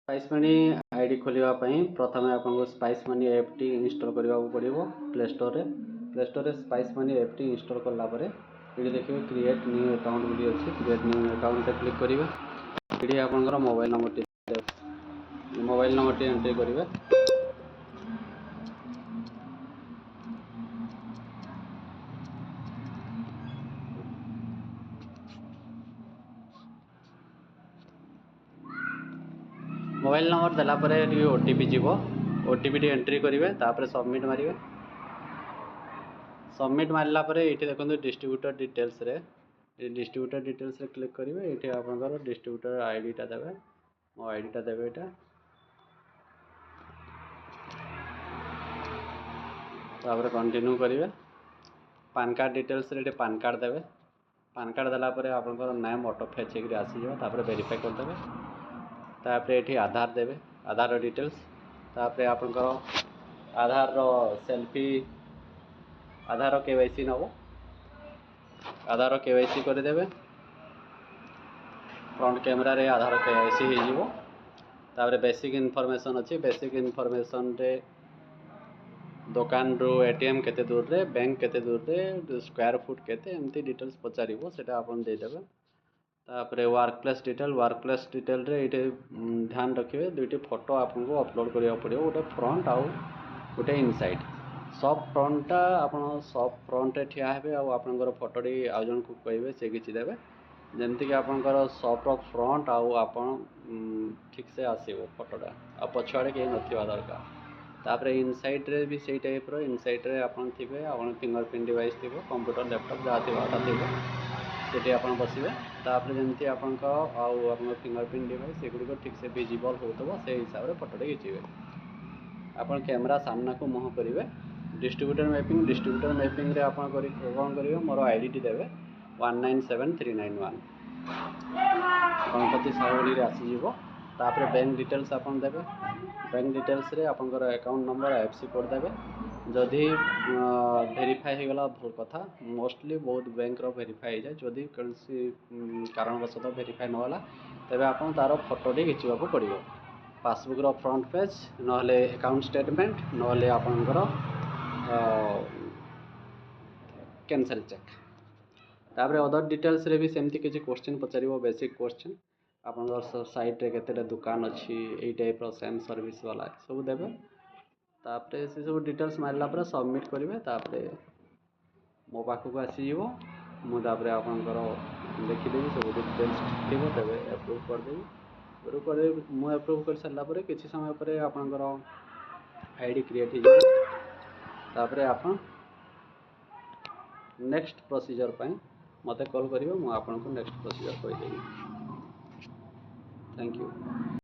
Spice money ID खोलिया प्रथम आपको स्पाइस मनी ऐप टी इंस्टॉल करने को पड़ो प्ले स्टोर रे स्पाइस मनी ऐप टी इंस्टॉल कलापर ये देखिए क्रिएट न्यू अकाउंट बोली अच्छी क्रिएट न्यू अकाउंट पे क्लिक करेंगे ये आपंकर मोबाइल नंबर टी एंट्री करेंगे मोबाइल नंबर देलापर ये ओटीपी जीव ओटीपी टी एंट्री करेंगे तापर सबमिट मारे सबमिट मारला ये देखो डिस्ट्रीब्यूटर डिटेल्स रे डिस्ट्रीब्यूटर डिटेल्स रे क्लिक करेंगे ये आपंकर डिस्ट्रीब्यूटर आईडी टा देवे मो आईडी टा देवे यहाँ तापर कंटिन्यू करेंगे पान कार्ड डिटेल्स रे पान कार्ड देवे पान कार्ड देलापर आपंकर नाम ऑटो फेच होकर आसीज तापर वेरीफाई करदे तापर ये आधार देवे आधार डिटेल्स तापर आपंकर आधार सेल्फी आधार केवाईसी नब आधार केवाईसी करदेवे फ्रंट कैमरा रे आधार केवाईसी हो तापर बेसिक इनफॉरमेशन अच्छी बेसिक इनफॉरमेशन रे दुकान रू एटीएम केते दूर रे बैंक केते दूर रे स्क्वायर फुट केते एमती डिटेल्स पचारिबो सेटा आपन दे देबे तापर वर्क प्लेस डिटेल रे इटे ध्यान रखिए दुईटी फोटो आपको अपलोड करिया पड़ियो गोटे फ्रंट आउ गोटे इनसाइड सब फ्रंटा आपन सब फ्रंट रे ठिया हेबे आ आपनकर फोटोटी आउ जन को कहबे से किछि देबे जेमति कि आपनकर सब फ्रंट आउ आपन ठीक से आसीबो फोटोटा आ पछाड़े के नथिबा दरकार तापर इनसाइड रे भी सेही टाइप रो इनसाइड रे आपन थिबे आपन फिंगरप्रिंट डिवाइस थिबो कंप्यूटर लैपटॉप जहाँ थिबा थिबो सेठी आपन बसिबे तापर जेमति आपनक आउ आपन फिंगरप्रिंट डिवाइस एगुडी ठीक से विजिबल होतबो से हिसाब रे फोटोटे खिचिबे आपन कैमरा सामना को मुह करिवे डिस्ट्रीब्यूटर मैपिंग रे आपन करी कोन करिवे मोर आईडी टी देबे 197391 गणपति सावली रे आसी जीवो तापर बैंक डिटेल्स आपन देबे बैंक डिटेल्स रे आपनकर अकाउंट नंबर आईएफएससी कोड देबे जदि वेरीफाई हो गला भल कथा मोस्टली बहुत बैंक रो वेरीफाई हो जाए जदि कौनसी कारणवश वेरीफाई न होला तबे आपन तार फोटोटी खिचिबा को पड़िबो पासबुक रो फ्रंट पेज नहले अकाउंट स्टेटमेंट नहले आपनकर कैंसल चेक तापर अदर डिटेल्स रे भी सेमती किसी क्वेश्चन पचारिबो बेसिक क्वेश्चन आपनकर साइट रे केतेटा दुकान अच्छी एई टाइप रो सेम सर्विस वाला सब देबे तापर से सब डिटेल्स मारला पर सबमिट करेंगे तापर मो पाखक आसी जीवो मु तापर आपनकर देखिदेवी सब डिटेल्स थी तेज एप्रूव करदेवी मु एप्रूव कर सारा पर किसी समय पर आपनकर आईडी क्रिएट हो तापर आपन नेक्स्ट प्रोसीजर पाई मते कॉल करिवो मु आपनको नेक्स्ट प्रोसीजर कहि देबी थैंक यू।